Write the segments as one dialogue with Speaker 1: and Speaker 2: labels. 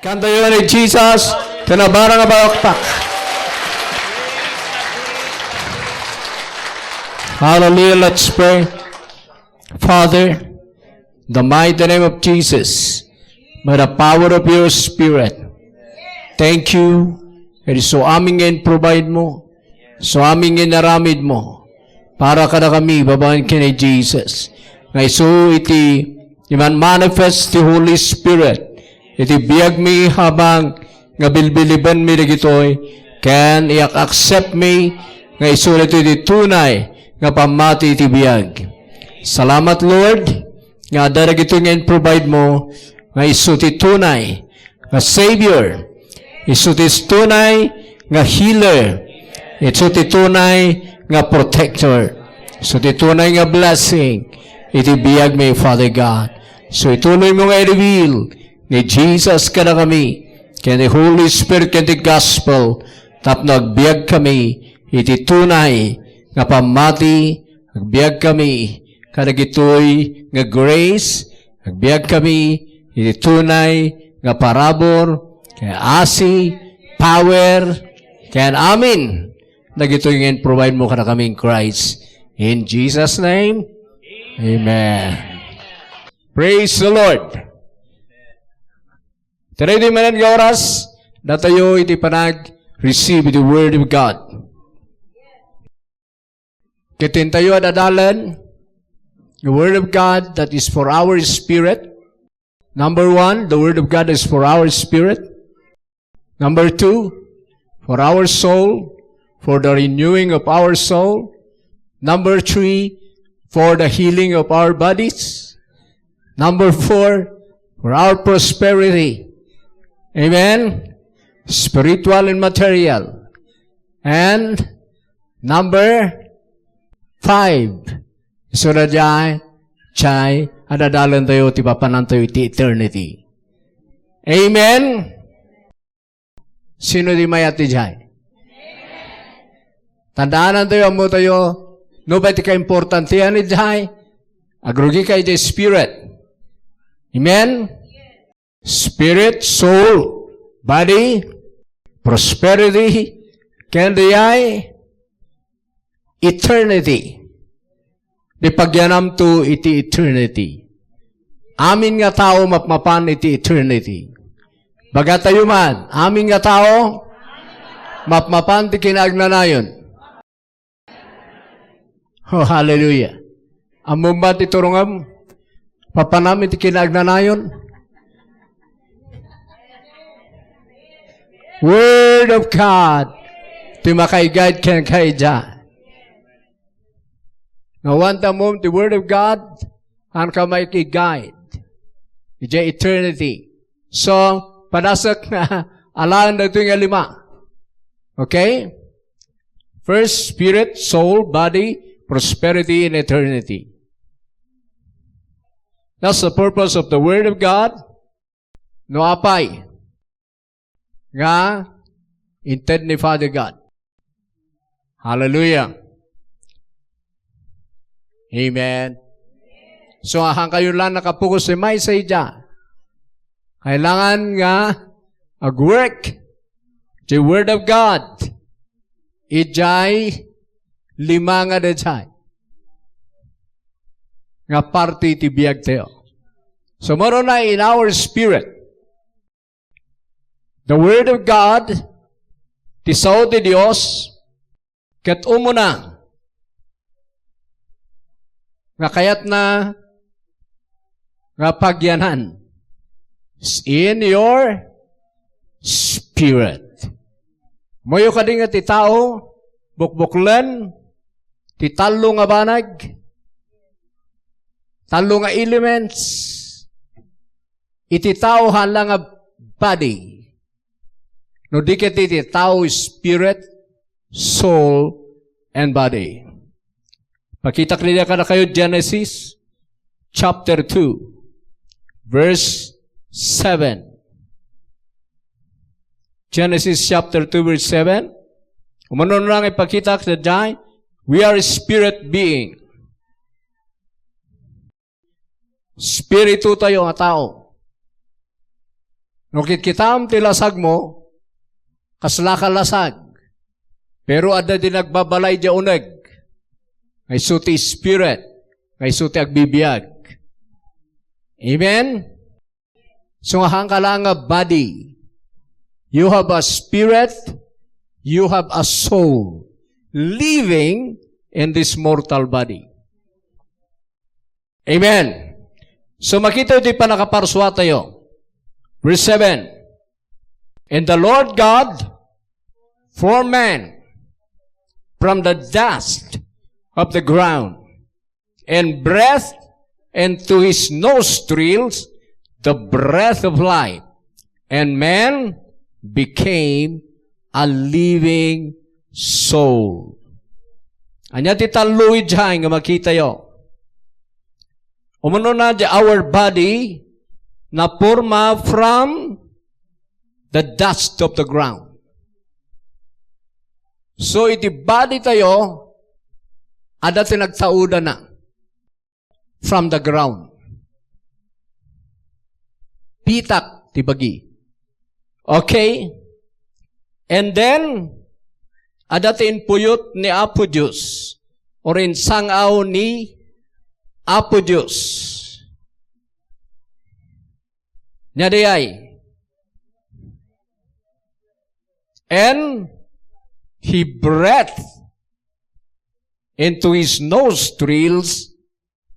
Speaker 1: Kanta yun ni Jesus, tinabarang nga balakpak. Hallelujah, let's pray. Father, in the mighty name of Jesus, by the power of your Spirit, thank you. It is so aming provide mo, so aming naramid mo, para kada kami, babahan ka ni Jesus. Ngay so iti, iman manifest the Holy Spirit, iti biyag mi habang nga bilbiliban mi dagitoy, can i-accept mi, ngay so iti tunay, nga pamati iti biyag. Salamat Lord, nga daragito ngayon provide mo, nga iso ti tunay, nga Savior, iso ti tunay, nga healer, iso ti tunay, nga protector, iso ti tunay, nga blessing, iti biyag may Father God. So ituloy mo nga i-reveal, ni Jesus ka na kami, kaya ni Holy Spirit, kaya ni Gospel, tap nagbiyag kami, iti tunay, nga pamati, nagbiyag kami, kadagitoy nga grace, nagbiyag kami, iti tunay, nga parabor, kaya asi, power, kaya amin, nagitoy ngayon provide mo ka na kami in Christ. In Jesus' name, Amen. Praise the Lord. Today di manan nga oras, na tayo iti panag-receive the Word of God. Kitin tayo adadalan, the Word of God that is for our spirit. Number 1, the Word of God is for our spirit. Number 2, for our soul, for the renewing of our soul. Number 3, for the healing of our bodies. Number 4, for our prosperity. Amen? Spiritual and material. And number 5, so na chay, adadalan tayo, tipapanan tayo, iti eternity. Amen? Sino di mayati jay? Tandaanan tayo, amo tayo, no ba iti ka-importante yan jay? Agrugi ka iti spirit. Amen? Spirit, soul, body, prosperity, kaya eternity. Di pagyanam to iti eternity. Amin nga tao mapmapan iti eternity. Baga tayo man, amin nga tao mapmapan ti kinagnanayon. Oh, hallelujah. Among ba ti turungam? Papanam iti kinagnanayon? Word of God. Ti makaigad ken kaija. Now, one time, the Word of God, ang kamay guide. Ija eternity. So, padasak na, alaan na ito yung 5. Okay? First, spirit, soul, body, prosperity, and eternity. That's the purpose of the Word of God. No apay. Nga, intent ni Father God. Hallelujah. Amen. So, ahang kayo lang nakapokus si may sa ija. Kailangan nga ag-work the Word of God. Ijay 5 nga dajay. Nga party ti biyag tayo. So, meron na in our spirit, the Word of God, ti sao ti Dios, ket umuna, nga kayat na nga pagyanan in your spirit. Moyo ka din nga ti tao, bukbuklan, ti talo nga banag, talo nga elements, iti tao hala nga body. No di ket iti tao spirit, soul, and body. Pakita kanila ka na kayo, Genesis chapter 2, verse 7. Genesis chapter 2, verse 7. Umano lang ipakita sa dyan, we are a spirit being. Spiritu tayo nga tao. Nukit kitam ti lasag mo, kasla ka lasag. Pero ada din nagbabalay di uneg. Ngay suti spirit, ngay suti agbibiyag. Amen? So nga ka lang nga body. You have a spirit, you have a soul living in this mortal body. Amen. So makita ito pa nakaparswa tayo. Verse 7. And the Lord God formed man from the dust of the ground and breathed into his nostrils the breath of life, and man became a living soul. Anya ti taluid dyan nga makita yo. Umano na di our body na forma from the dust of the ground. So iti body tayo, ada tinagtauda na from the ground. Pitak ti bagi. Okay? And then, ada tinpuyot ni Apo Diyos o rin sangaw ni Apo Diyos. Nyadayay. And he breathed into his nostrils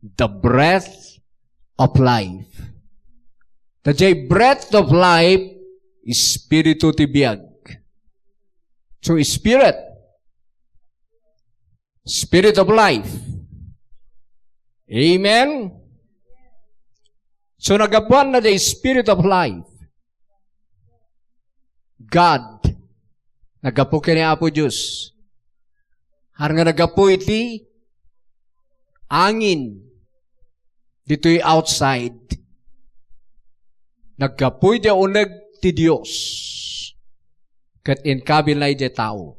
Speaker 1: the breath of life. The breath of life is spiritu tibiyag. So spirit. Spirit of life. Amen? So nagapuan na the spirit of life. God. Nagapu kini Apo Diyos. Har nga nagapu iti angin. Dito'y outside. Nagapu iti uneg ti Diyos. Kat inkabilay di tao.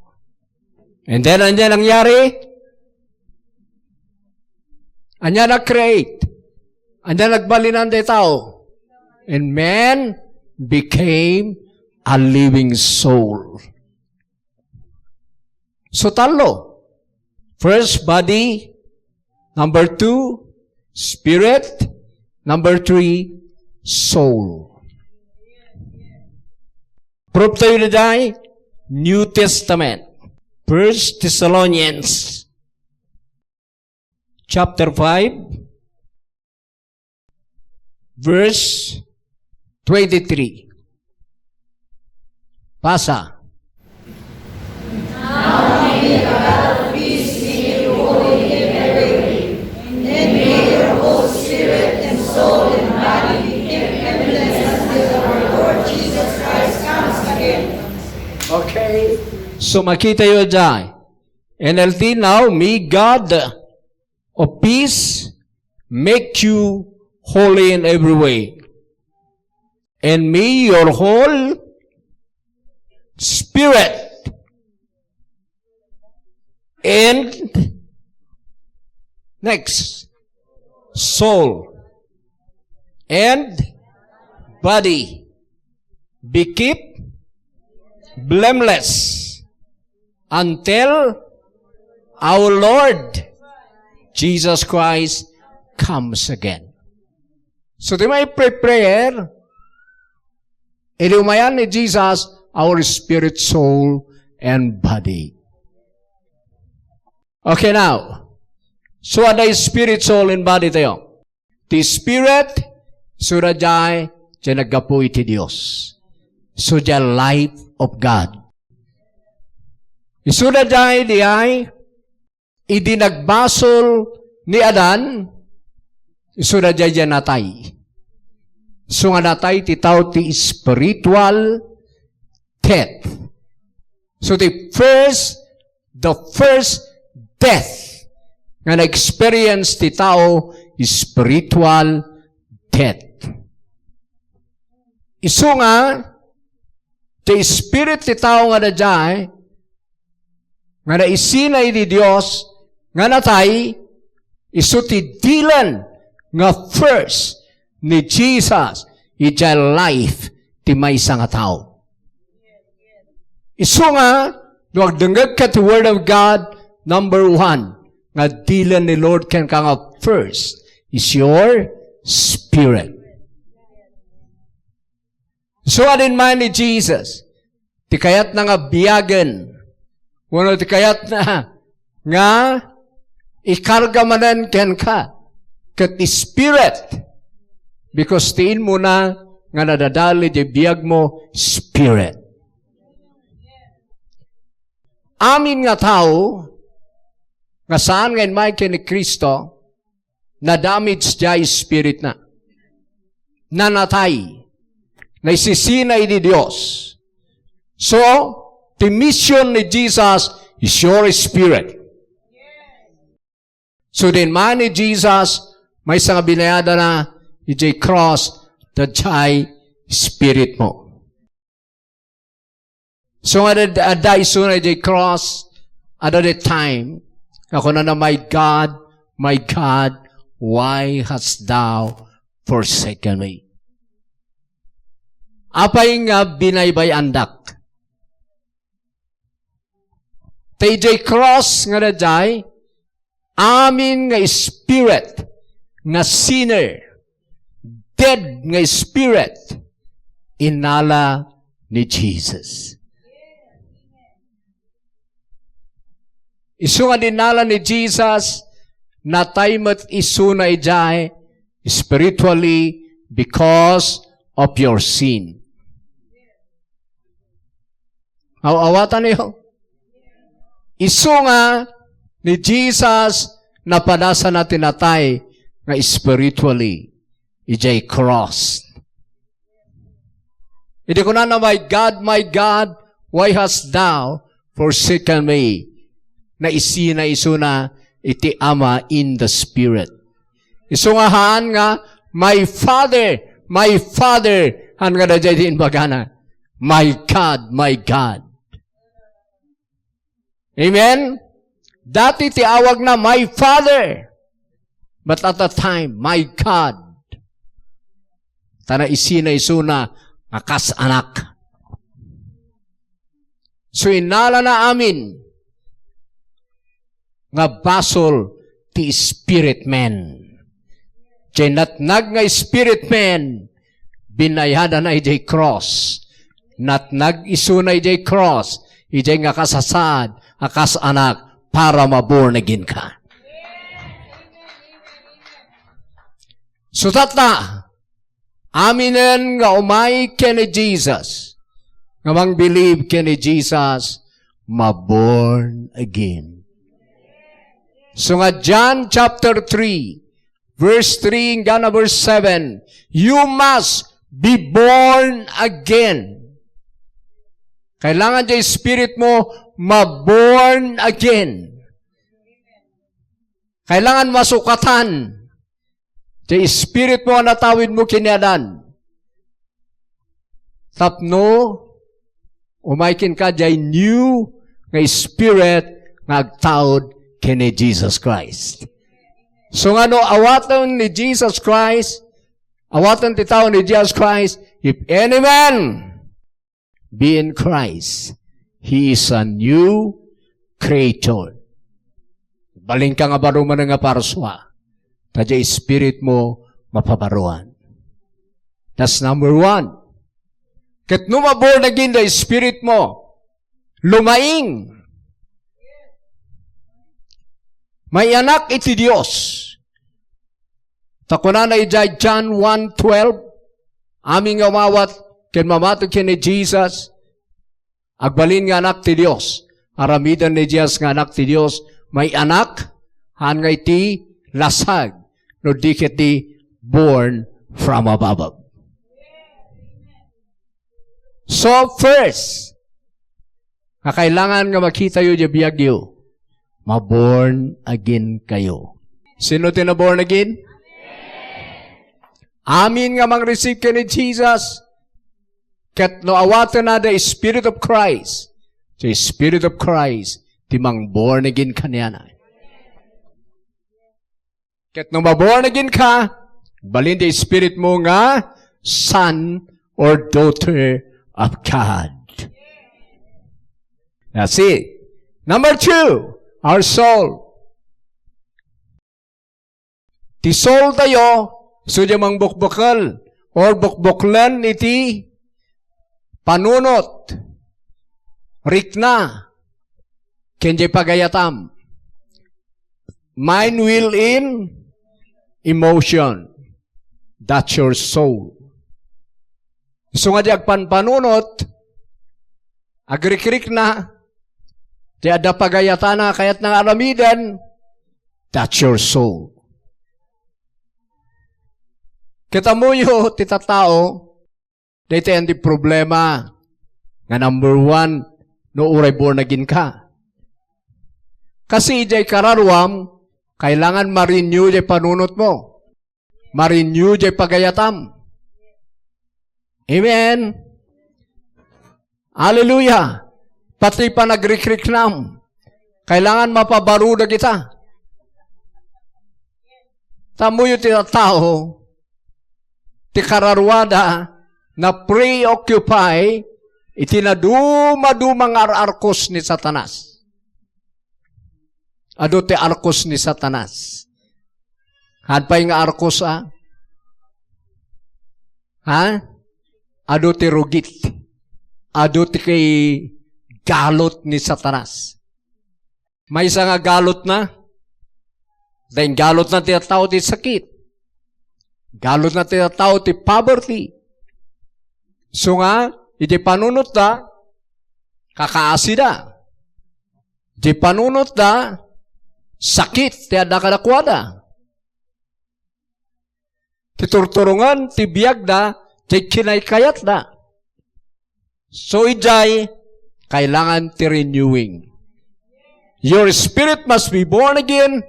Speaker 1: And then, anya nangyari? Anya na-create. Anya nagbalinan di tao. And man became a living soul. So, talo. First, body. Number 2, spirit. Number 3, soul. Proof tayo na dahil, New Testament. 1 Thessalonians chapter 5 verse 23. Pasa.
Speaker 2: Now may the God of peace make you holy in every way, and then may your whole spirit and soul and body be kept evidence until our Lord Jesus Christ comes again.
Speaker 1: Okay. So makita yun dyan. NLT now, may God of peace make you holy in every way. And may your whole spirit and next, soul and body be kept blameless until our Lord Jesus Christ comes again. So di may prayer, ilumayan ni Jesus our spirit, soul, and body. Okay now, so ada spirit, soul, and body tayo. The spirit, sura jay, nagapuy ti Diyos. So the life of God. Isuda jay di ay, idinagbasol ni Adan, isuda jay dyan natay. So nga natay ti tao ti spiritual death. So the first death nga na-experience ti tao is spiritual death. Isu nga, ti spirit ti tao nga na dyan, nga naisinay di Diyos, nga natay, isu ti dilan nga first ni Jesus, iti life ti maysa nga tao. Isu nga, duwag dengeg ka ti Word of God, number 1, nga dilan ni Lord ken ka nga first, is your spirit. So, adin man ni Jesus, ti kayat na nga biyagan, wano ti kayat na nga ikarga manan ken ka, ket ti spirit, because tiin mo na nga nadadali di biyag mo, spirit. Amin nga tao, nga saan ngayon may ni Kristo, na damage siya spirit na. Nanatay. Naisisinay ni Diyos. So, the mission ni Jesus is your spirit. So, din man ni Jesus, may isang binayada na ijay cross, the jay spirit mo. So, aday soon ijay cross, at the time, ako na my God, why hast thou forsaken me? Apay nga binaybay andak. TJ cross nga na jay, amin nga spirit, nga sinner, dead nga spirit, inala ni Jesus. Isu nga dinala ni Jesus, natay mat isu na ijay, spiritually, because of your sin. Awatan niyo. Isu nga ni Jesus, napadasa natin natay, nga spiritually, ijay cross. Hindi ko na my God, why hast thou forsaken me? Na isina isu na iti ama in the spirit. Isu nga haan nga, my Father, han nga na jay din bagana, my God. Amen? Dati ti awag na, my Father. But at that time, my God. Tana isina isuna, akas anak. So inala na amin, nga basol ti spirit man. Jay natnag nga spirit man, binayada na ijay cross. Natnag isu na ijay cross, ijay nga kasasad, akas anak, para maborn again ka. So tata, aminen nga umay kini Jesus, nga mang believe kini Jesus, maborn again. So nga John chapter 3, verse 3, hanggang verse 7, you must be born again. Kailangan dyan spirit mo, maborn again. Kailangan masukatan. Dyan spirit mo, natawid mo kiniadan. Tapno, umaikin ka dyan new nga spirit nga agtawid kini Jesus Christ. So nga no, awatan ni Jesus Christ, awatan ti tao ni Jesus Christ, if any man be in Christ, he is a new creator. Baling ka nga baruman nga paraswa, tadya spirit mo mapabaruan. That's number 1. Kat numabor na gin the spirit mo, lumaing. May anak iti Diyos. Takunan na ijay John 1:12, aming umawat, ken mamatod ken ni Jesus, agbalin nga anak ti Diyos. Aramidan ni Jesus nga anak ti Diyos, may anak, han nga iti lasag, no di kiti born from above. So first, kailangan nga makita yu di biyagyo, maborn again kayo. Sino tinaborn again? Amin nga mang-receive ka ni Jesus, kat no awatan na the Spirit of Christ, the Spirit of Christ, timang born again ka niya na. Kat no maborn again ka, balin the Spirit mo nga, Son or daughter of God. That's it. Number 2, our soul. Ti soul tayo, sudya mang bukbukal, or bukbuklan iti panunot, rikna, kenjay pagayatam. Mind, will, in, emotion. That's your soul. So nga di agpanpanunot, agrikrik na, di ada pagayatana, kaya't nang aramidan, that's your soul. Kita mo yung titatao, dito yan di problema, nga number 1, no uray born again ka. Kasi ijay kararwam, kailangan ma-renew jay panunot mo. Ma-renew jay pagayatam. Amen. Hallelujah. Pati pa nagrikrik-nam. Kailangan mapabaruda kita. Tamo yung tinatao, ti kararwada, na preoccupy, itinaduma-dumang arkos ni Satanas. Ado ti arkos ni Satanas. Hadpay nga arkos, ha? Ado ti rugit. Ado ti kay galot ni Satanas. May isa nga galot na. Dahil galot na ti tao ti sakit. Galot na ti tao ti poverty. So nga, iti panunot da, kakaasi da. Iti panunot da, sakit ti ada kadakwada. Titurturungan, ti biyag da, ti kinaykayat da. So ijay, kailangan ti renewing. Your spirit must be born again,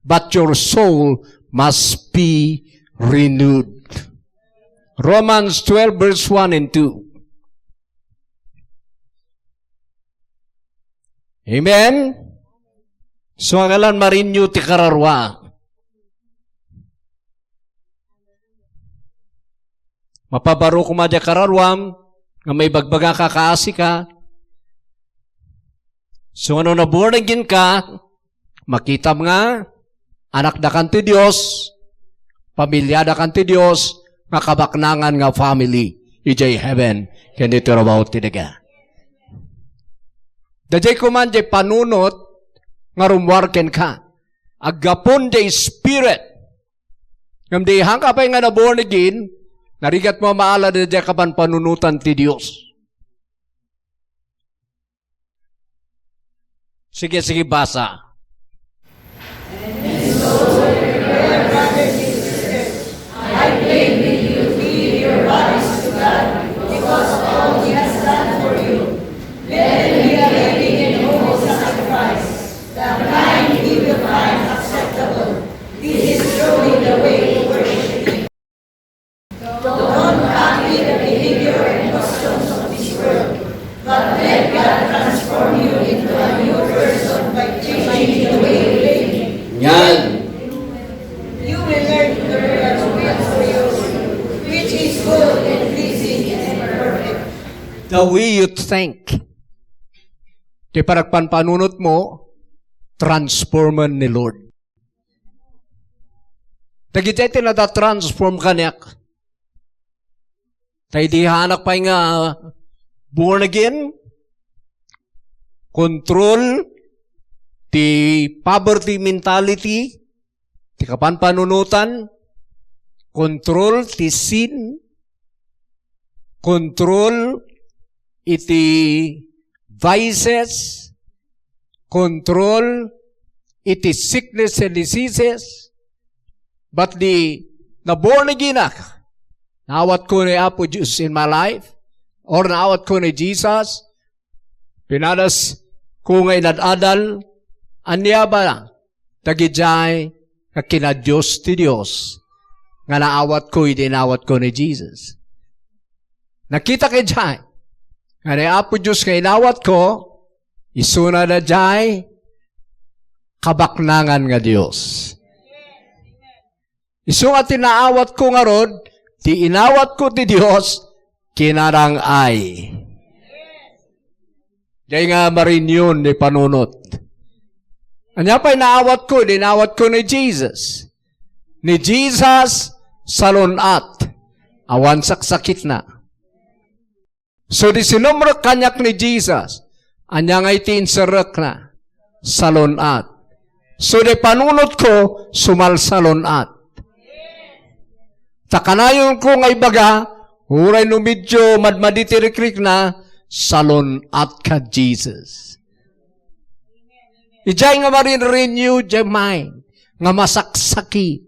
Speaker 1: but your soul must be renewed. Romans 12 verse 1 and 2. Amen? So ngalan ma-renew ti kararwa. Mapabaro kumadya kararwam, nga may bagbaga kakaasi ka. So ano na born again ka, makita nga, anak da kan ti Diyos, pamilya da kan ti Diyos, nga kabaknangan nga family, ijay heaven, kaya dito rabaw ti daga. Dajay kuman jay panunot, nga rumwarken ka. Agapon jay spirit. Ngam di hangkapay nga na born again, narigat mo maala na dyan kapan panunutan ti Diyos. Sige, basa.
Speaker 2: I plead with you to give your bodies to God because of all He has done for you. Let it be a living and holy sacrifice, the kind you will find acceptable. This is truly the way to worship Him. Don't copy the behavior and customs of this world, but let God transform you into a new person by changing the way you live.
Speaker 1: Yan.
Speaker 2: You will learn to learn God's will for you, which is good and pleasing and perfect.
Speaker 1: The way you think. Di paragpanpanunot mo, transforman ni Lord. Tagitay tinata-transform ka niyak. Tay di hanak pa nga born again, control, ti poverty mentality, ti kapanpanunutan, control, ti sin, control, iti vices, control, iti sickness and diseases, but na born again ak, naawat ko ni Apo Diyos in my life, or naawat ko ni Jesus, pinadas ko ngay nadadal, anya ba na, tagijay, kakina Diyos ti Diyos, nga naawat ko, idinawat ko ni Jesus. Nakita kay Jai, nga ni Apo Diyos nga inawat ko, isuna na Jai, kabaknangan nga Diyos. Isu nga tinaawat ko nga rod, ti inawat ko ti Diyos, kinarang ay. Dahil nga marin yun ni panunot. Anya pa'y naawat ko ni Jesus. Ni Jesus salunat. Awan saksakit na. So di sinumrok kanyak ni Jesus. Anya nga itinserek na. Salunat. So di panunot ko, sumalsalunat. Takanayon ko nga ibaga, huray no medyo madmaditirikrik na, salunat ka Jesus. Ijay nga marin-renew the mind, nga masaksakit.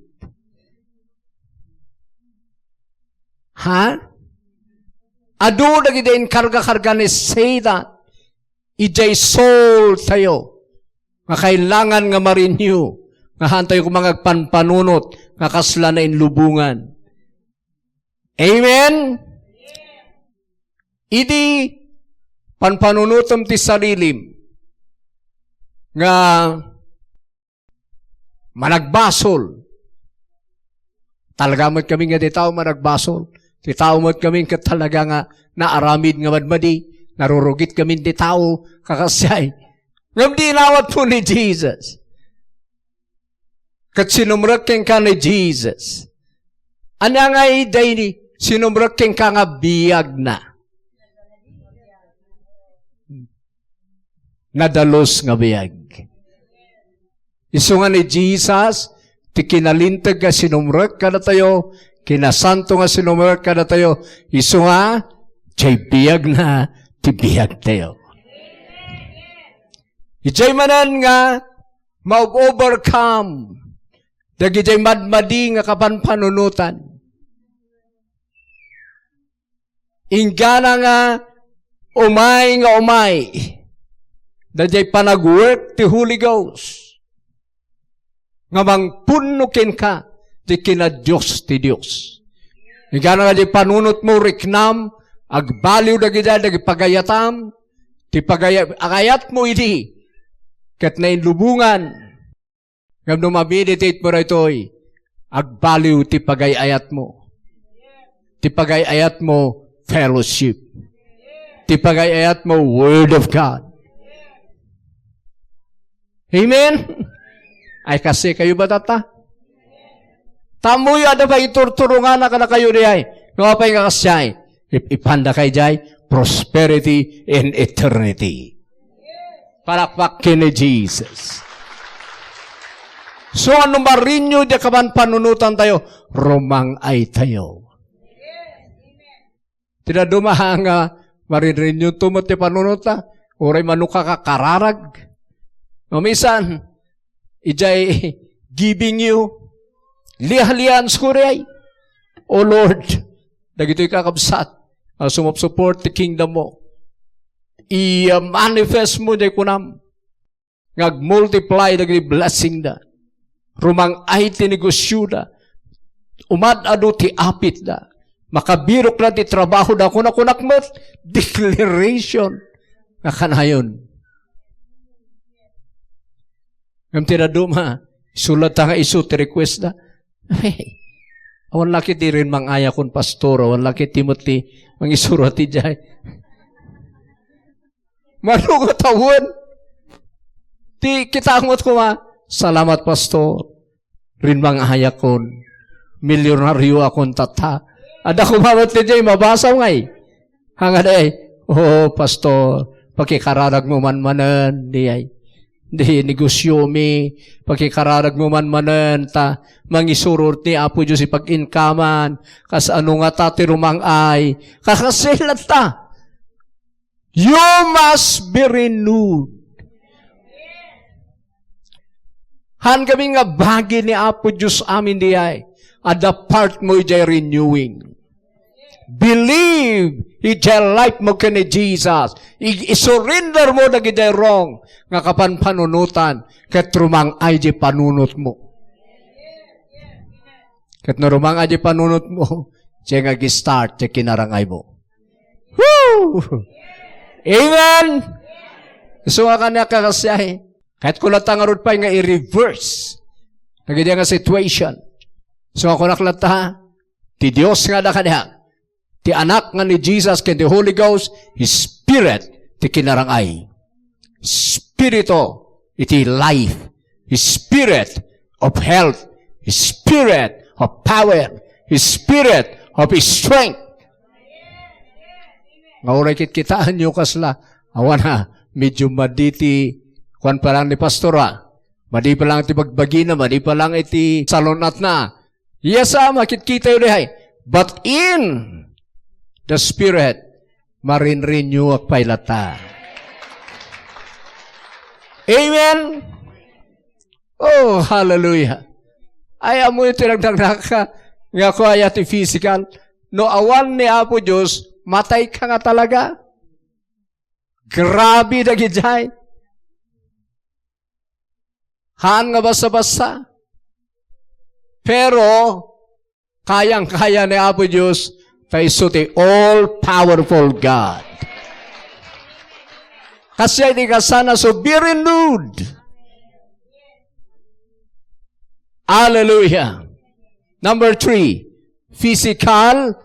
Speaker 1: Ha? Ado nagidain karga-karga ni Satan, ijay soul tayo. Nga kailangan nga ma-renew. Nga hantay ko mga panpanunot. Nga kasla na inlubungan. Amen? Idi panpanunutom ti sarilim. Nga managbasol. Talaga mo't kami nga di tao managbasol. Di tao mo't kami nga talaga nga naaramid nga madmadi. Narurugit kami di tao kakasyay. Ngam di inawat po ni Jesus. Kat sinumraking ka ni Jesus. Ano nga iday ni sinumraking ka nga biyag na. Nadalos nga biyag. Iso nga ni Jesus, ti kinalintag ka sinumrak ka na tayo, kinasanto nga sinumrak ka na tayo, iso nga, tiyay biyag na, ti biyag tayo. Ijay manan nga, ma-overcome. Dagi jay madmadi nga kapanpanunutan. Ingana nga, umay. Dajay panag-work ti Holy Ghost. Nga mangpunukin ka, di kina Diyos ti Diyos. Ingana nga jay panunot mo, riknam, agbaliw dagi pagayatam, ti agayat mo iti, kat na inlubungan, ngam no ma-meditate mo rito'y, agbaliw ti pagayayat mo. Ti pagayayat mo, fellowship. Ti pagayayat mo, Word of God. Amen? Ay kasi kayo ba tata? Tamoy ada ba iturturungan na ka na kayo di ay? Nga pa yung kasyay? Ipanda kay jay, prosperity and eternity. Palakpakin ni Jesus. So, ano marinyo di kaman panunutan tayo? Romang ay tayo. Tila dumahanga, marinyo tumot di panunutan, oray manuka ka kararag. Mamisan, ijay giving you, liha-lihan skuray. O Lord, dagito'y kakabsat, sumupsupport the kingdom mo. I-manifest mo day kunam. Ngag-multiply dagiti blessing da. Rumang ay tinegosyo da. Umad-ado ti apit da. Makabirok na ti trabaho da. Kunak mo, declaration. Nakanayon. Ngam tinaduma, sulat nga isu ti request da. Hey, awan laki di rin mangaya kon pastor, awan laki Timothy, mangisuro ti jay. Manong tawon. Ti kitangot ko salamat pastor. Rin mga hayakon. Milyonaryo akong tata. Ada ko mawat ni jay, mabasa ngay. Hangad ay, oh pastor, pakikararag mo man-manan, di ay. Di negosyo mi, pakikararag mo man-manan, ta, mangisurot ni Apo Diyos ipag-inkaman, kas ano nga ta, tirumang ay, kakasilat ta. You must be renewed. Han kami nga bagi ni Apo Diyos amin di ay. Ada part mo ijay renewing. Believe ijay life mo ka ni Jesus. I-surrender mo na ijay wrong. Nga kapanpanunutan. Kat rumang ay di panunot mo. Kat na rumang ay di panunot mo. Siya nga gistart, siya kinarangay mo. Woo! Amen! So nga kanya kakasyahe. Kahit ko natangarod pa nga i-reverse. Nagiging nga situation. So ako naklata, ti Diyos nga na kanya. Ti anak nga ni Jesus ken the Holy Ghost, His Spirit ti kinarangay. Spirito iti life. His Spirit of health. His Spirit of power. His Spirit of His strength. Nga oray kitaan nyo kasla. Awan na, medyo maditi, kwan pa lang ni pastora. Madi pa lang iti bagbagina, madi pa lang iti salonat na. Yes, makikita yun ay. But in the Spirit, marin-renew ak pailata. Amen? Oh, hallelujah. Ay, amo yung tinagdagdag ka. Nga ko ay ati physical. No awan ni Apo Diyos, matay ka nga talaga. Grabe na gijay. Han nga basa-basa. Pero, kayang-kaya ni Apo Diyos, kayso ti all-powerful God. Kasi di ka sana, so be renewed. Hallelujah. Number 3, physical,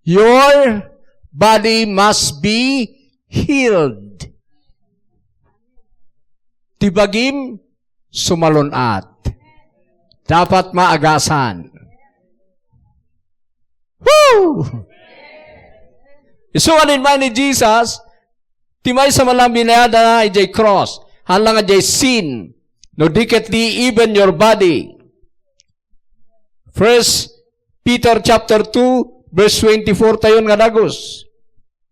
Speaker 1: your body must be healed. Tibagim, sumalunat. Dapat maagasan. Woo! Isuanin man ni Jesus, timay sa malang binayada na ijay cross, halang ijay sin, no dikit di even your body. 1 Peter chapter 2, verse 24 tayon nga dagos.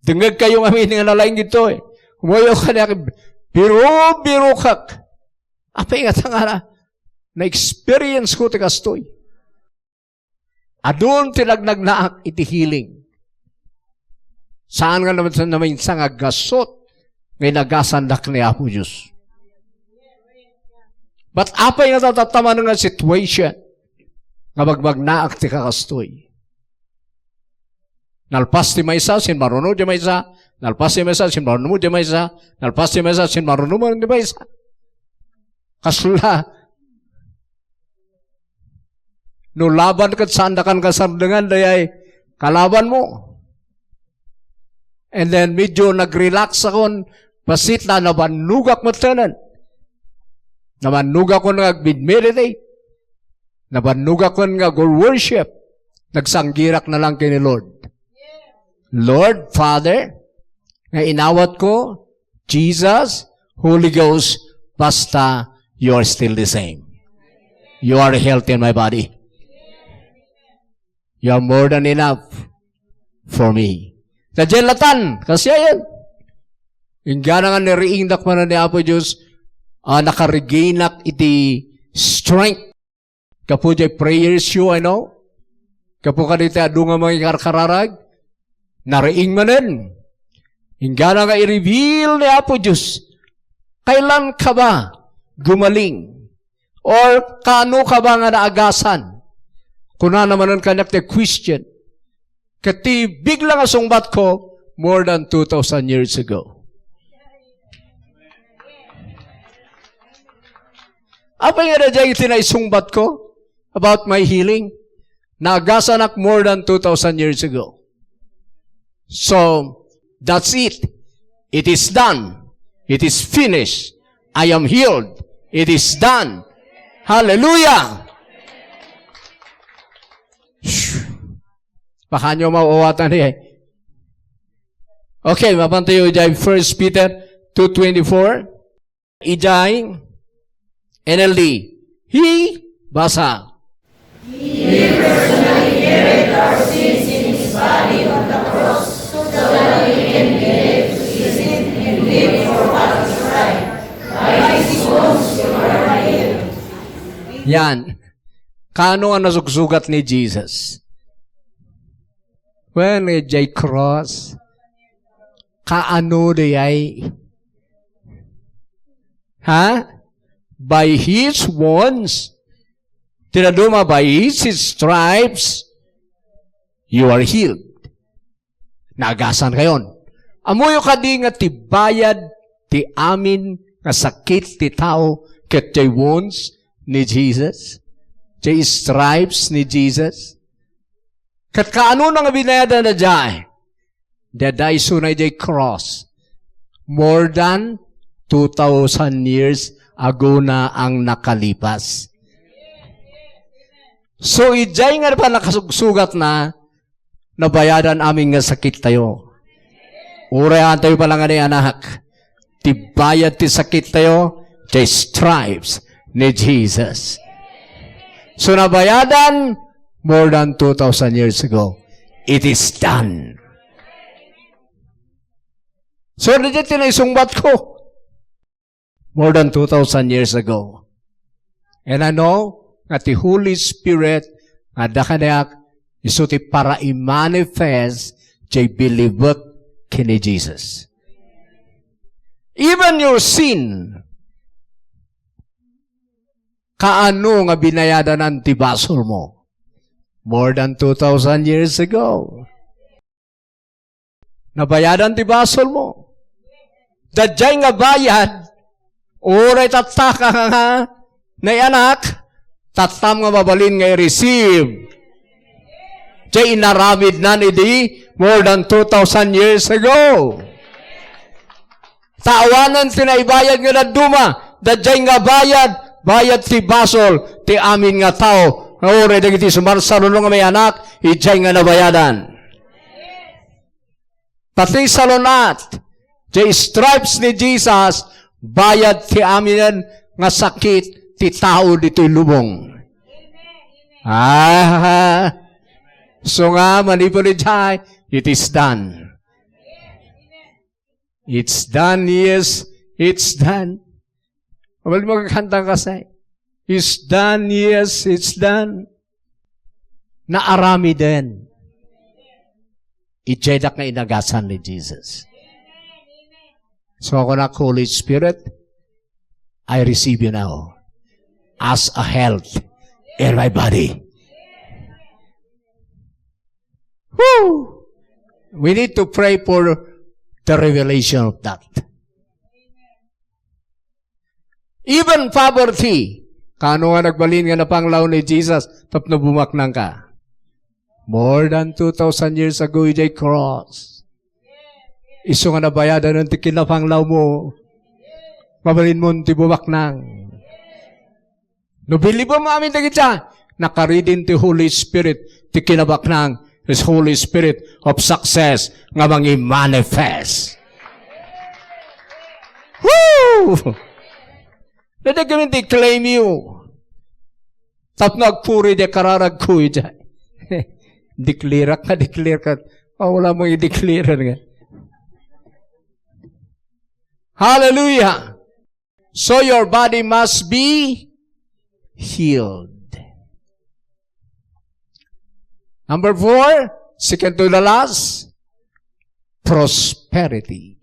Speaker 1: Dengeg kayo nga amin nga nalaing dito eh. Humayo ka na, biro kak. Apa nga tanga na-experience ko tikastoy. Adun tilagnagnaak iti healing. Saan nga naman sa naman sa nga gasot ngay nagasandak ni Apo Diyos. But apa nga tatataman nga situation nga magbagnaak ti kakastoy. Nalpas ti maysa, sin maruno di maysa. Nalpas ti maysa, sin maruno di maysa. Nalpas ti maysa, sin maruno di maysa. Kasula, no laban kat sandakan kasardengan dayay kalaban mo. And then medyo nag-relax akon, pasit na nabanugak mo tanan. Nabanugak ko nag-meditate. Nabanugak ko nag-worship. Nagsanggirak na lang kini Lord. Lord, Father, nga inawat ko, Jesus, Holy Ghost, basta you are still the same. You are healthy in my body. You are more than enough for me. Najelatan, kasi ayan. Ingana nga niriingdak man ni Apo Diyos, nakareginak iti strength. Kapo jay prayers you, I know. Kapo ka dito adunga mga karkararag. Nariing manen. Ingana nga i-reveal ni Apo Diyos. Kailan ka ba gumaling? Or kano ka ba nga naagasan? Kuna naman ang kanyak na question. Kati bigla nga sungbat ko more than 2,000 years ago. Apa nga na dyan itinaisungbat ko about my healing? Naagasan ak more than 2,000 years ago. So, that's it. It is done. It is finished. I am healed. It is done. Hallelujah! Baka nyo mauwatan niya. Okay, mapantayo dyan 1 Peter 2:24. Ijay, NLD. He, basa.
Speaker 2: He personally carried our sins in His body on the cross, so that we can be dead to sin and live for what is right. By His wounds you are healed.
Speaker 1: Yan. Kano ang nasugsugat ni Jesus? When ijay cross, kaano diyay? Ha? By His wounds, tinaduma by His stripes, you are healed. Nagasan kayon. Amoyo ka di nga tibayad, ti amin, nga sakit ti tao, ket ti wounds ni Jesus, ti stripes ni Jesus. Kat kaano nga binayadan na dyan? daday sunay jay cross. More than 2,000 years ago na ang nakalipas. So, ijay nga pa nakasugat na nabayadan aming nga sakit tayo. Urayan tayo pala nga ni anak. Tibayad ti sakit tayo, jay stripes ni Jesus. So, nabayadan more than 2,000 years ago. It is done. So, legit tinaisungbat ko. More than 2,000 years ago. And I know that the Holy Spirit nga dakanayak isuti para i-manifest jay bilibot kini Jesus. Even your sin, kaano nga binayadan ang tibasol mo? More than 2,000 years ago. Nabayadan tibasol mo. Dadyay nga bayad, oray tataka nga na anak, tatam nga mabalin nga i-receive. Jay inaramid na ni di more than 2,000 years ago. Taawanan tinaibayad nga na duma, dadyay nga bayad ti basol, ti amin nga tao, nga oray dagiti sumarsalo nga may anak, ijay nga nabayadan. Pati salonat, the stripes ni Jesus, bayad ti amin nga sakit, ti tao dito'y lubong. So nga, manipulidjay, it is done. It's done, yes, it's done. Wala magkakanta kasi. It's done, yes, it's done. Naarami din. Ijedak na inagasan ni Jesus. So ako na, Holy Spirit, I receive you now as a health in my body. Woo! We need to pray for the revelation of that. Even poverty, kano nga nagbalin nga na panglaw ni Jesus, tapno bumaknang ka. More than 2,000 years ago, ijay cross. Iso nga nabayadan ng tikinapanglaw mo. Mabalin mo ti bumaknang. No, believe mo amin dagit siya. Nakaridin ti Holy Spirit, ti kinabaknang, His Holy Spirit of success, nga mangi-manifest. Woo! Nadagamin ti claim you. Tap nagpuri de kararag ko ija. Declare ka. Wala mong i-declare nga. Hallelujah! So your body must be healed. Number 4, second to the last, prosperity.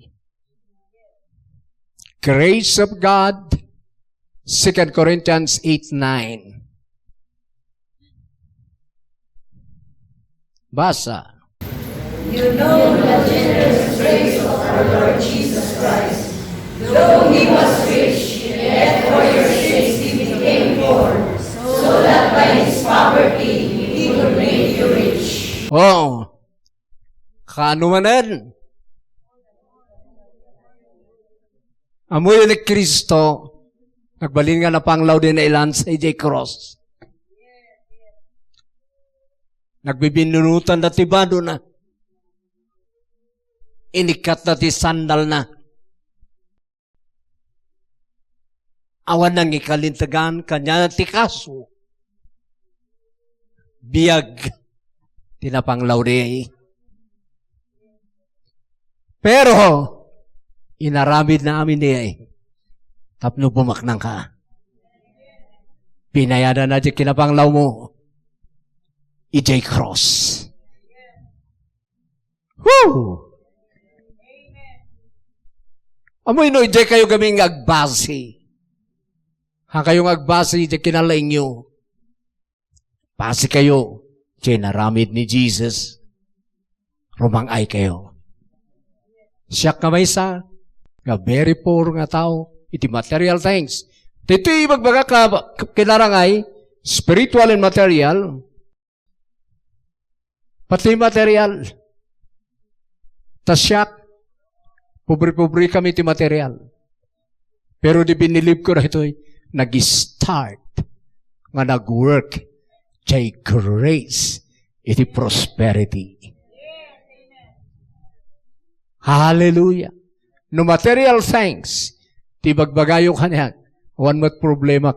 Speaker 1: Grace of God, 2 Corinthians 8:9. Basa.
Speaker 2: You know the generous grace of our Lord Jesus Christ. Though he was rich, yet for your sakes he became poor, so that by his poverty he could make you rich.
Speaker 1: Oh, kanumanan. Amoy ni Kristo, nagbalin nga na panglaw din na ilan sa AJ Cross. Nagbibinunutan na tibado na. Inikat na ti sandal na. Awan nang ikalintagan, kanya na ti kaso. Biyag, tinapanglaw di. Pero, inaramid na amin niya eh. Tapno bumaknang ka. Pinayada na di kinapanglaw mo. EJ Cross. Woo! Amoy no, EJ kayo kaming agbasi. Ha kayong agbasi, EJ kinalaing nyo. Basi kayo, EJ naramid ni Jesus. Rumangay kayo. Siya kamay sa, nga very poor nga tao, iti material things. Dito magbaga ka kinarangay, spiritual and material, pati material. Tasyak, pobre-pobre kami ti material. Pero di binilib ko na ito'y nag-start nga nag-work jay grace iti prosperity. Hallelujah. No material things, ti bagbagayo kanya, one mat problema.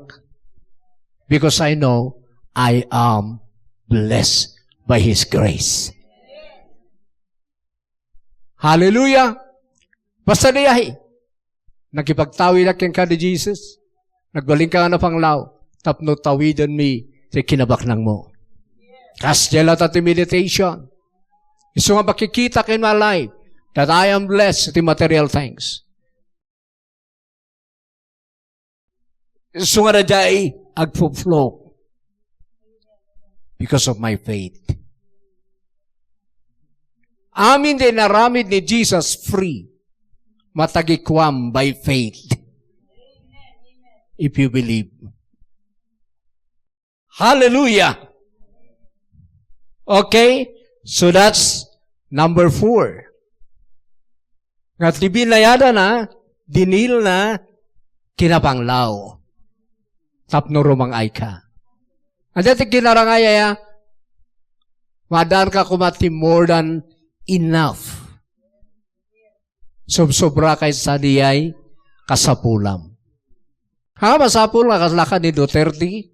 Speaker 1: Because I know I am blessed by His grace. Hallelujah. Basta niyahi. Nagipagtawi na kang ka ni Jesus. Nagbaling ka na panglaw. Tapno tawidan mi sa kinabaknang mo. Kasdela tati meditation. Iso nga makikita in my life that I am blessed with material things. Iso nga na jay agpo-flow because of my faith. Amin din naramid ni Jesus free. Matagikwam by faith. If you believe. Hallelujah. Okay? So that's number 4. Nga tibinayada na, dinil na, kinapanglaw. Tapno rumang ay ka. At dati kinarangaya, madaan ka kumati more than enough. Sobra kay sa diyay kasapulam. Ha, masapul nga kaslakan ni Duterte.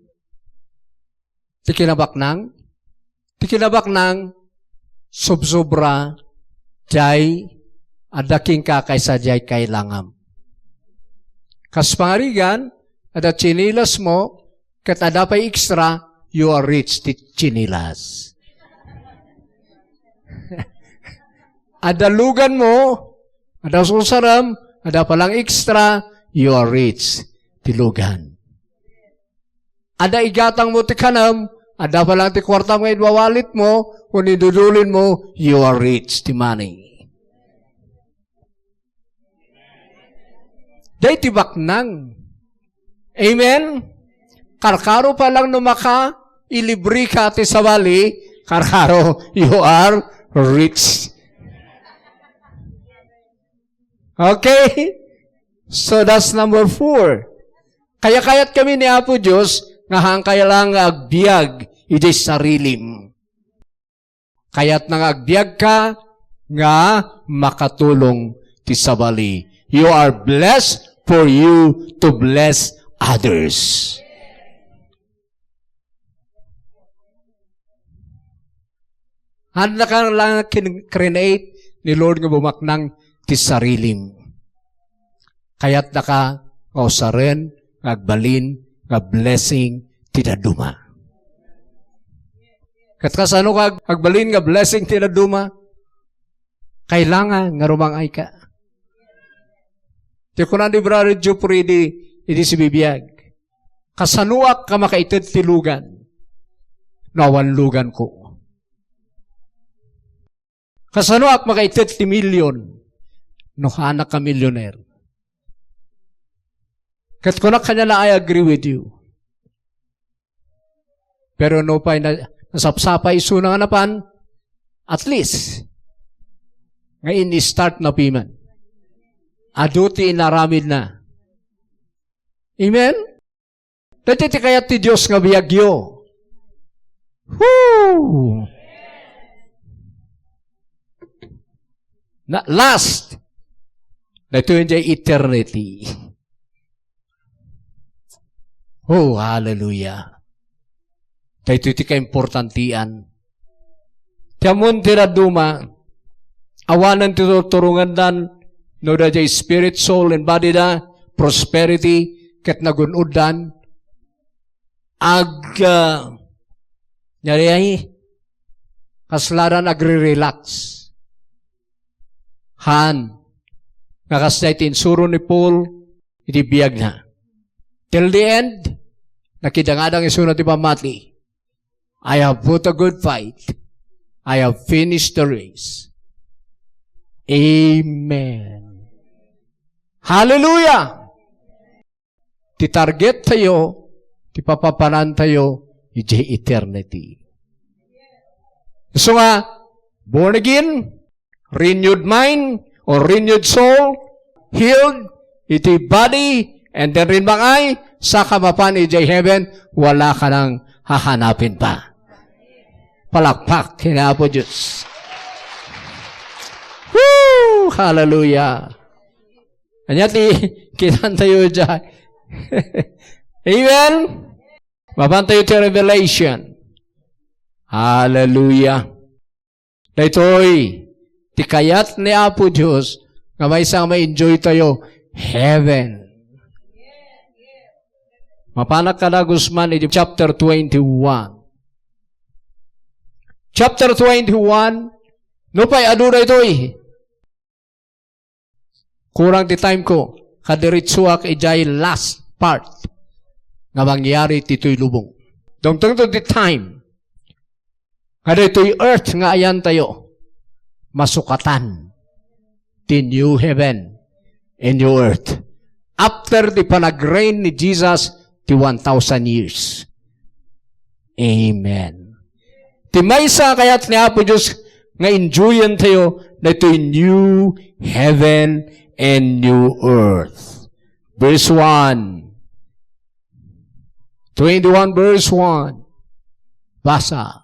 Speaker 1: Tikinabak nang sobra jay adaking ka kaysa jay kailangam. Kas pangarigan, ada chinilas mo, kat ada pa extra, you are rich ti chinilas. Ada lugan mo, ada susaram, ada palang extra, you are rich ti lugan. Ada igatang mo ti kanam, ada palang ti kwarta mo idwawalit mo, kung idudulin mo, you are rich ti money. Day tibak nang. Amen? Karkaro pa lang numaka, ilibri ka ti sawali, karkaro, you are rich. Okay? So that's number 4. Kaya-kayat kami ni Apo Diyos, nga hangkay lang agbiag, iti sarilim. Kaya't nang agbiag ka, nga makatulong ti sabali. You are blessed for you to bless others. Handa ka lang create ni Lord nga bumaknang ti sarilim. Kaya't naka kausaren, agbalin, blessing, tinaduma. Kat kasano ka agbalin nga blessing tinaduma? Kailangan nga rumangay ka. Ti kunan di Brother Jupri di si bibiyag. Kasanuak ka makaited ti lugan. Nawan lugan ko. Kasanuak makaited ti milyon. No hanak ka millionaire. Kat kunak kanya na I agree with you. Pero no pa nasapsapay suna nga napan, at least, ngayon i-start na piman. Aduti inaramid na. Amen? Dati ti kayat ti Diyos nga biyagyo. Woo! Last, dito yung eternity. Oh, hallelujah. Dito iti ka-importantian. Tiamon tiraduma, awanan titurungan dan, no da jay spirit, soul, and body da, prosperity, ket nagunud dan, nyari ay, kaslaran agri-relax. Han, nakasday tinsuro ni Paul, idibiyag na. Till the end, nakidangadang isunod ti pamati. I have put a good fight. I have finished the race. Amen. Hallelujah! Ti target tayo, ti papapanan tayo, iti eternity. So nga, born again, renewed mind, or renewed soul, healed, iti body, and then rin bangay, sa kamapan iti heaven, wala ka nang hahanapin pa. Palakpak, kinapo Diyos. Woo! Hallelujah! Anyati, kitan tayo dyan. Amen? Mapan tayo ti Revelation. Hallelujah! Dito'y, ti kayat ni Apo Diyos, nga may isang ma-enjoy tayo, heaven. Mapanak ka na, Guzman, iti chapter 21. Chapter 21, no pa'y adura ito'y. Kurang di time ko, kadiritsuak ijay last part nga mangyari tito'y lubong. Dongtong to the time, kada ito'y earth nga ayan tayo, masukatan, the new heaven and new earth. After the panag-reign ni Jesus, the 1,000 years. Amen. Ti maysa kayat ni Apo Diyos nga enjoyan tayo na ito'y new heaven and new earth. Verse 1. 21 verse 1. Basa.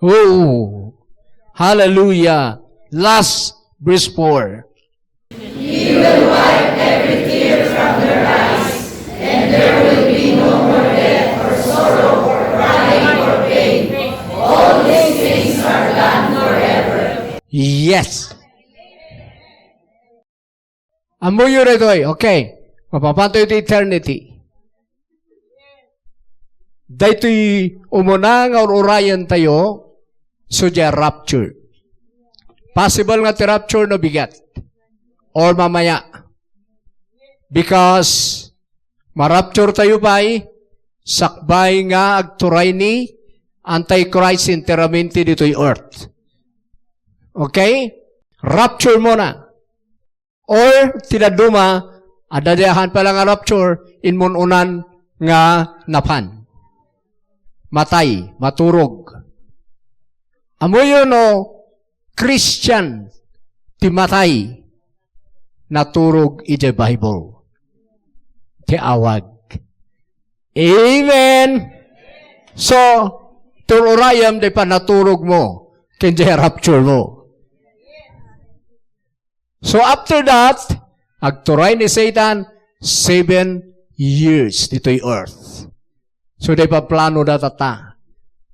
Speaker 1: Oh, hallelujah. Last verse 4.
Speaker 2: He will wipe every tear from their eyes, and there will be no more death or sorrow or crying or pain. All these things are gone forever.
Speaker 1: Yes. Amoy rito okay. Mapapanto ito eternity. Dahito'y umunang urayan tayo, so diya rapture. Possible nga ti rapture no bigat. Or mamaya. Because, marapture tayo ba'y, sakbay nga agturay ni Antichrist interamenti dito'y earth. Okay? Rapture muna. Or, tinaduma, adadayahan pa lang nga rapture, inmununan nga napan. Matay, maturog. Amo yun Christian, ti matay, naturog iti Bible. Ti awag. Amen! So, tururayam di pa naturog mo, kinti rapture mo. So after that, agturay ni Satan 7 years dito'y earth. So di pa plano datata.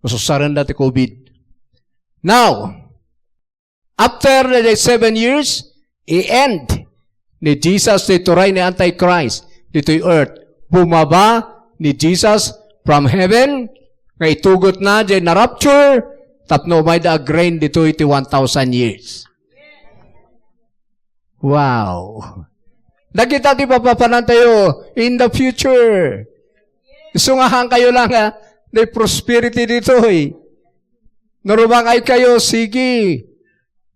Speaker 1: Masusaran dati COVID. Now, after the 7 years, i-end ni Jesus ni turay ni Antichrist dito'y earth. Bumaba ni Jesus from heaven, nga itugot na dyan na rapture, tapno may da-grain dito iti 1,000 years. Wow! Nakita di papapanan tayo in the future. Sungahan kayo lang na prosperity dito Narumangay kayo, sige.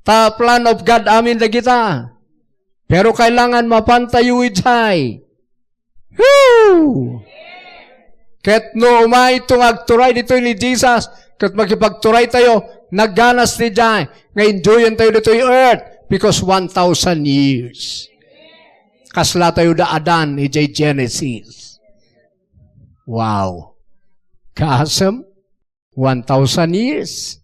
Speaker 1: Ta plan of God amin na kita. Pero kailangan mapantayo ijay. Woo! Ket no umay itong agturay dito ni Jesus, ket magkipagturay tayo, nagganas ni jay, nga enjoyan tayo dito yung earth, because 1,000 years. Kasla tayo da Adan, ijay Genesis. Wow. Kaasam, 1,000 years.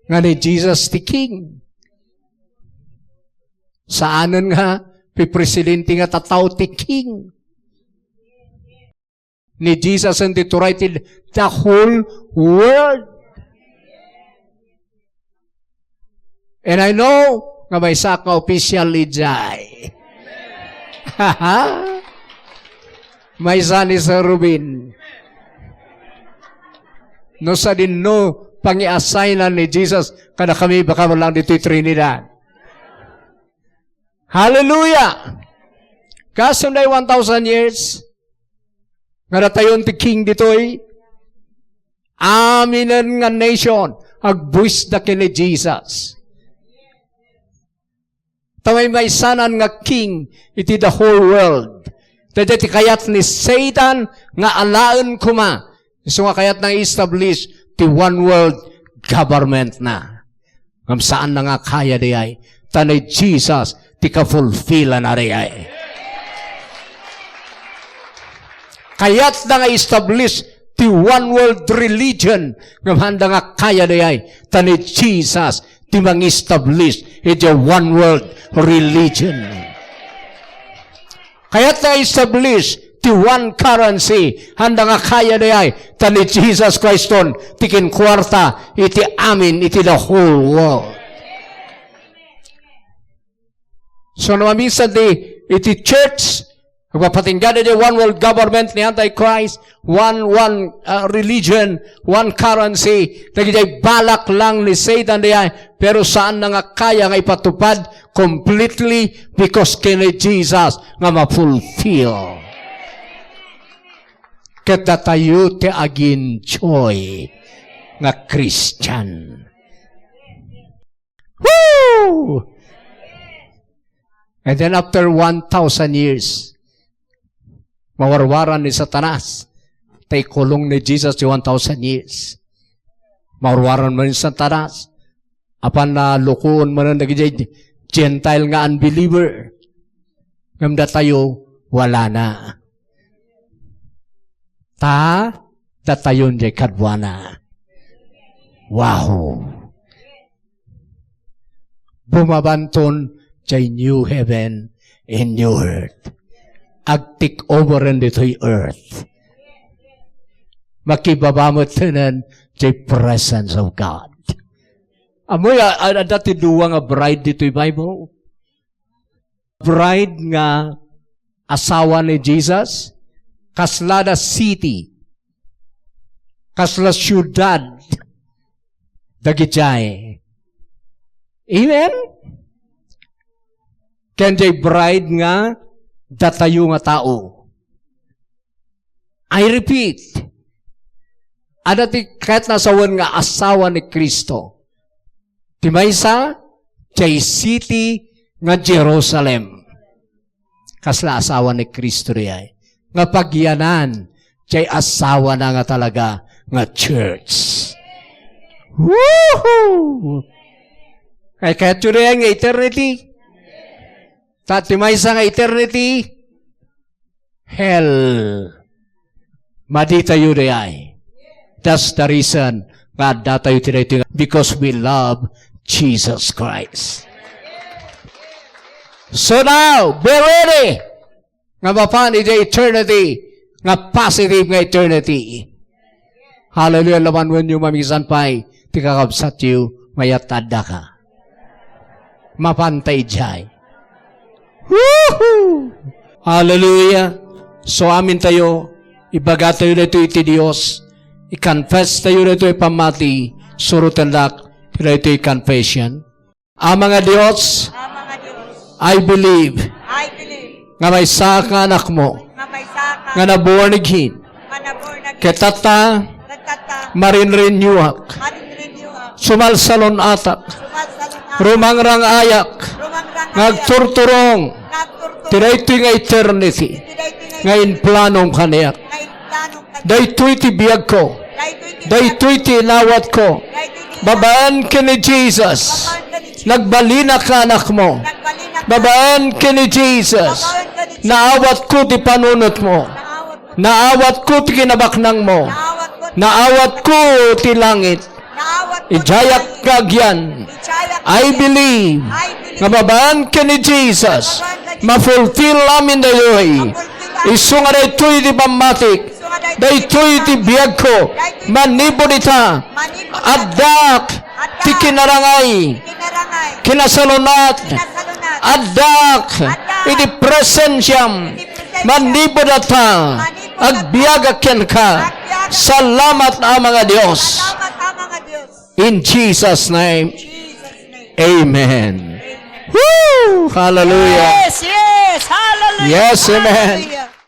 Speaker 1: Nga ni Jesus the King. Saanan nga, pipresidente nga tataw ti King. Ni Jesus and tituray ti the whole world. And I know, nga may saka official ijay. may son ni Sir Rubin. No sa din no, pangi-assignan ni Jesus, kada kami baka walang dito'y Trinidad. Hallelujah! Kasunday 1,000 years, nga natayon ti king dito'y, aminan nga nation, agbuis na kini Jesus. Tamay may sanan nga king, iti the whole world. Dati kayat ni Satan, nga alaan kuma. So nga kayat nang establish ti one world government na. Ngam saan na nga kaya di ay, tanay Jesus, ti ka-fulfill na rin ay. Kaya't na nga establish ti one world religion, ngam handa nga kaya di ay, tanay Jesus, ti mang-establish iti one world religion. Kaya't na establish ti one currency, handa nga kaya di ay, tani Jesus Christon, tikin kwarta, iti amin, iti the whole world. So naman minsan iti church, magpapatinggan iti one world government ni Antichrist, one religion, one currency, nagigay balak lang ni Satan di ay, pero saan na nga kaya nga ipatupad completely because kini Jesus nga ma-fulfill. Kata tayo ti agin joy nga Christian. Woo! And then after 1,000 years, mawarwaran ni Satanas. Tay kulong ni Jesus ti 1,000 years. Mawarwaran man ni Satanas. Apan na lukuon man ang nagigay Gentile nga unbeliever. Ngamda tayo, wala na. Datayon jay kadwana. Wow! Bumabanton jay new heaven and new earth. Ag-take over in dito'y earth. Makibabamot tanan jay presence of God. Amoy, dati duwa nga bride dito'y Bible. Bride nga asawa ni Jesus. Kaslada city, kasla syudad, dagijay. Amen? Kenjay bride nga, datayo nga tao. I repeat, adati kahit nasawan nga asawa ni Kristo, timaysa, jay city nga Jerusalem. Kasla asawa ni Kristo riyay. Nga pagyanan, jay asawa na nga talaga nga church. Woohoo! Ay kaya tuloy nga eternity. Tatimay sa nga eternity, hell. Madita yun ay. That's the reason nga data yun tinay because we love Jesus Christ. So now, be ready. Nga mapan iti eternity, nga positive nga eternity. Hallelujah, laman when you mamisan pa'y, ti kakabsat yu, mayatada ka. Mapantay jay. Woohoo! Hallelujah! So amin tayo, ibaga tayo na ito iti Diyos, i-confess tayo na ito ipamati, surutan lak, tira ito confession. Mga Diyos, I believe, nga may saka anak mo, nga naborn again, ketata, marinrenyuak, sumalsalon atak, rumangrang ayak, ngagturturong, tirayto nga eternity, ngayon planong kaniyak, daytoy ti biyag ko, daytoy ti inawat ko, babaan ka ni Jesus, nagbalina ka anak mo, babaan ka ni Jesus, naawat ko ti panunot mo, naawat ko ti kinabaknang mo, naawat ko ti langit, ijayak kagyan, I believe, nga babaan ka ni Jesus, ma-fulfill namin dayoy, iso nga daytoy ti pamatik, daytoy ti biyag ko, manibod ita, adak, ti kinarangay, kinasalunat, adak, iti presensyam, manibodata, agbiagakyan ka. Salamat ang mga Diyos.
Speaker 2: Salamat ang mga Diyos.
Speaker 1: In Jesus' name,
Speaker 2: Jesus' name.
Speaker 1: Amen. Woo! Hallelujah.
Speaker 2: Yes, yes. Hallelujah.
Speaker 1: Yes, amen.
Speaker 2: Hallelujah.